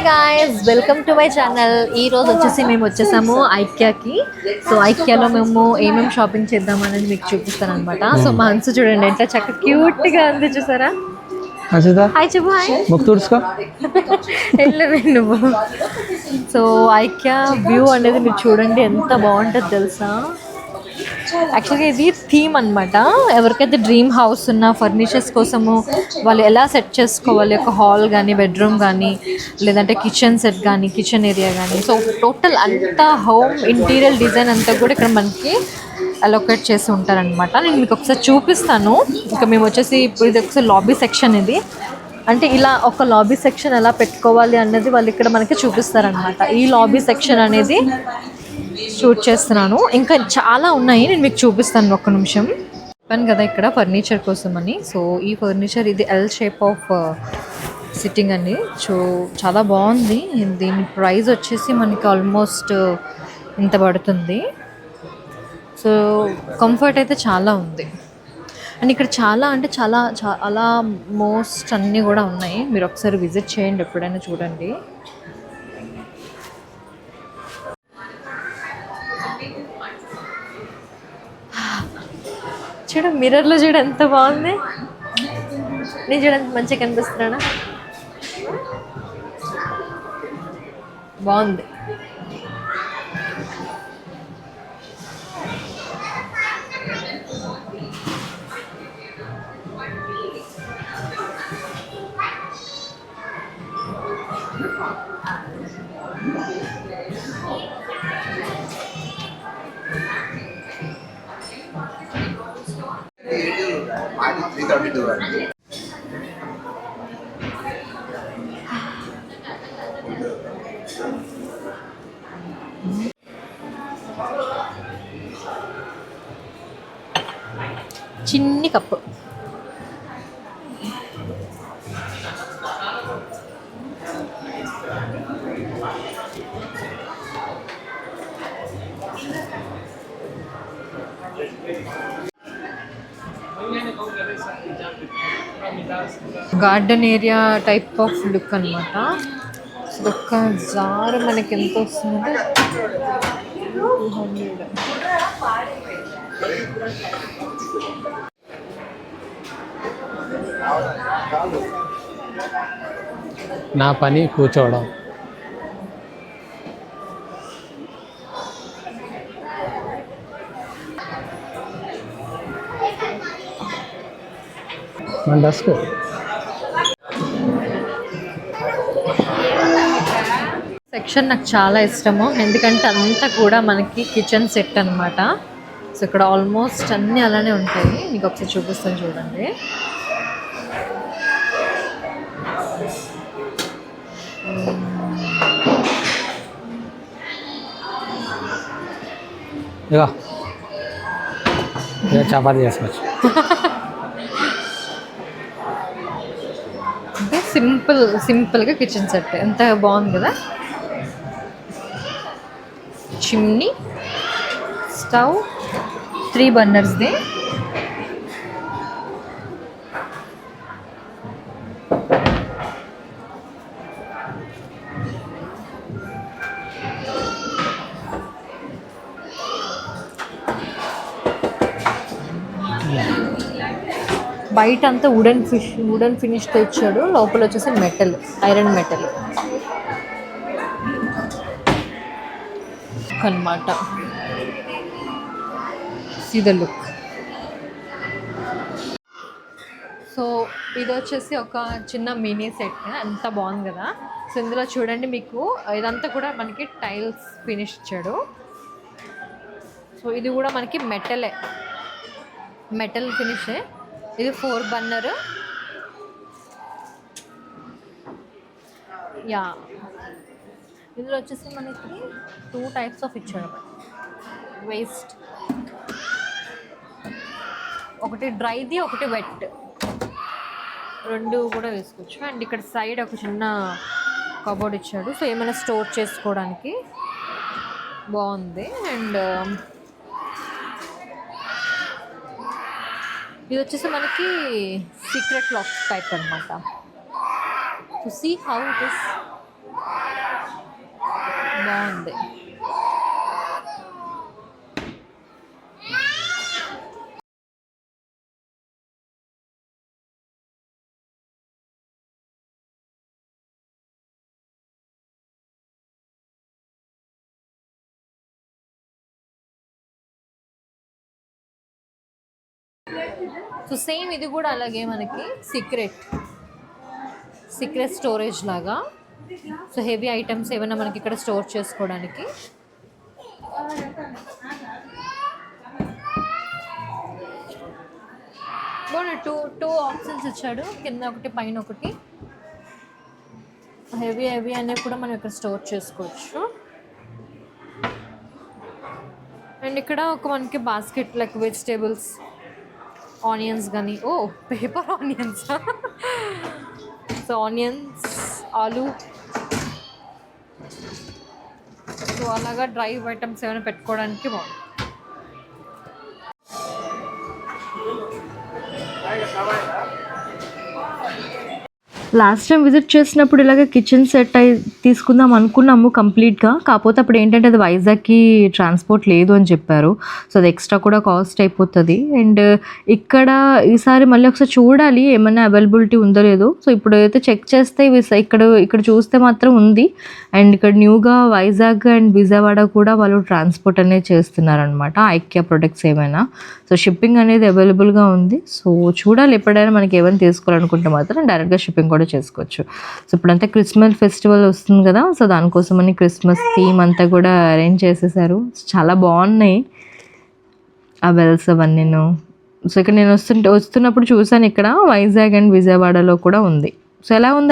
Guys, welcome to my channel. ఈ రోజు వచ్చేసి మేము వచ్చేసాము ఐక్యాకి. సో ఐక్యాలో మేము ఏమేమి షాపింగ్ చేద్దాం అనేది మీకు చూపిస్తాను అనమాట. సో మా హన్సు చూడండి ఎంత చక్కగా క్యూట్ గా ఉంది, చూసారా? హాయ్ చెప్పు. హాయ్ వెళ్ళవే నువ్వు. సో ఐక్యా వ్యూ అనేది మీరు చూడండి ఎంత బాగుంటుంది తెలుసా. యాక్చువల్గా ఇది థీమ్ అనమాట. ఎవరికైతే డ్రీమ్ హౌస్ ఉన్న ఫర్నిచర్స్ కోసము వాళ్ళు ఎలా సెట్ చేసుకోవాలి, ఒక హాల్ కానీ బెడ్రూమ్ కానీ లేదంటే కిచెన్ సెట్ కానీ కిచెన్ ఏరియా కానీ, సో టోటల్ అంతా హోమ్ ఇంటీరియర్ డిజైన్ అంతా కూడా ఇక్కడ మనకి అలొకేట్ చేసి ఉంటారనమాట. నేను మీకు ఒకసారి చూపిస్తాను. ఇంకా మేము వచ్చేసి ఇప్పుడు ఇది ఒకసారి లాబీ సెక్షన్. ఇది అంటే ఇలా ఒక లాబీ సెక్షన్ ఎలా పెట్టుకోవాలి అన్నది వాళ్ళు ఇక్కడ మనకి చూపిస్తారనమాట. ఈ లాబీ సెక్షన్ అనేది షూట్ చేస్తున్నాను. ఇంకా చాలా ఉన్నాయి, నేను మీకు చూపిస్తాను ఒక్క నిమిషం. చెప్పాను కదా ఇక్కడ ఫర్నిచర్ కోసం అని. సో ఈ ఫర్నిచర్ ఇది ఎల్ షేప్ ఆఫ్ సిట్టింగ్ అండి. సో చాలా బాగుంది. దీని ప్రైస్ వచ్చేసి మనకి ఆల్మోస్ట్ ఇంత పడుతుంది. సో కంఫర్ట్ అయితే చాలా ఉంది. అండ్ ఇక్కడ చాలా అంటే చాలా మోస్ట్ అన్నీ కూడా ఉన్నాయి. మీరు ఒకసారి విజిట్ చేయండి, ఎప్పుడైనా చూడండి. చూడ మిర్రర్లో చూడ ఎంత బాగుంది. నేను చూడండి మంచిగా కనిపిస్తున్నానా? బాగుంది. చిన్ని cup. Garden area type of look అనమాట. ఒక్క జారు మనకి ఎంత వస్తుంది? 200. నా పని కూర్చోవడం. మన డస్క్ సెక్షన్ నాకు చాలా ఇష్టము, ఎందుకంటే అంతా కూడా మనకి కిచెన్ సెట్ అనమాట. సో ఇక్కడ ఆల్మోస్ట్ అన్నీ అలానే ఉంటాయి. మీకు ఒకసారి చూపిస్తాను చూడండి. చపాతీ చేసుకోవచ్చు. అంటే సింపుల్గా కిచెన్ సెట్ ఎంత బాగుంది కదా. చిమ్నీ, స్టవ్, 3 బర్నర్స్ది. బయట అంతా వుడెన్ ఫినిష్తో ఇచ్చాడు. లోపల వచ్చేసి మెటల్, ఐరన్ మెటల్ అన్నమాట. See the look. సో ఇది వచ్చేసి ఒక చిన్న మినీ సెట్. ఎంత బాగుంది కదా. సో ఇందులో చూడండి, మీకు ఇదంతా కూడా మనకి టైల్స్ ఫినిష్ ఇచ్చాడు. సో ఇది కూడా మనకి మెటల్ ఫినిషే. ఇది 4 బర్నర్. యా, ఇందులో వచ్చేసి మనకి 2 టైప్స్ ఆఫ్ ఇచ్చాడు. వేస్ట్ ఒకటి డ్రైది, ఒకటి వెట్, 2 కూడా వేసుకోవచ్చు. అండ్ ఇక్కడ సైడ్ ఒక చిన్న కబోర్డ్ ఇచ్చాడు. సో ఏమైనా స్టోర్ చేసుకోవడానికి బాగుంది. అండ్ ఇది వచ్చేసి మనకి సీక్రెట్ లాక్ టైప్ అనమాట. To see how it is so same ఇది కూడా అలాగే మనకి సీక్రెట్ స్టోరేజ్ లాగా. సో హెవీ ఐటమ్స్ ఏమైనా మనకి ఇక్కడ స్టోర్ చేసుకోవడానికి. టూ ఆప్షన్స్ ఇచ్చాడు, కింద ఒకటి పైన ఒకటి. హెవీ అనేవి కూడా మనం ఇక్కడ స్టోర్ చేసుకోవచ్చు. అండ్ ఇక్కడ ఒక మనకి బాస్కెట్ లైక్ వెజిటేబుల్స్, ఆనియన్స్ కానీ, ఓ పేపర్ ఆనియన్స్. సో ఆనియన్స్, ఆలు, సో అలాగా డ్రై ఐటమ్స్ ఏమైనా పెట్టుకోవడానికి బాగుంది. లాస్ట్ టైం విజిట్ చేసినప్పుడు ఇలాగ కిచెన్ సెట్ తీసుకుందాం అనుకున్నాము కంప్లీట్గా. కాకపోతే అప్పుడు ఏంటంటే అది వైజాగ్కి ట్రాన్స్పోర్ట్ లేదు అని చెప్పారు. సో అది ఎక్స్ట్రా కూడా కాస్ట్ అయిపోతుంది. అండ్ ఇక్కడ ఈసారి మళ్ళీ ఒకసారి చూడాలి ఏమైనా అవైలబిలిటీ ఉందో లేదో. సో ఇప్పుడు అయితే చెక్ చేస్తే ఇక్కడ చూస్తే మాత్రం ఉంది. అండ్ ఇక్కడ న్యూగా వైజాగ్ అండ్ విజయవాడ కూడా వాళ్ళు ట్రాన్స్పోర్ట్ అనేది చేస్తున్నారనమాట, ఐక్యా ప్రొడక్ట్స్ ఏమైనా. సో షిప్పింగ్ అనేది అవైలబుల్గా ఉంది. సో చూడాలి, ఎప్పుడైనా మనకి ఏమైనా తీసుకోవాలనుకుంటే మాత్రం డైరెక్ట్గా షిప్పింగ్ కూడా చేసుకోవచ్చు. సో ఇప్పుడంతా క్రిస్మస్ ఫెస్టివల్ వస్తుంది కదా, సో దానికోసమని క్రిస్మస్ థీమ్ అంతా కూడా అరేంజ్ చేసేసారు. చాలా బాగున్నాయి ఆ బెల్స్ అవన్నీ. సో ఇక్కడ నేను వస్తున్నప్పుడు చూసాను, ఇక్కడ వైజాగ్ అండ్ విజయవాడలో కూడా ఉంది. సో ఎలా ఉంది?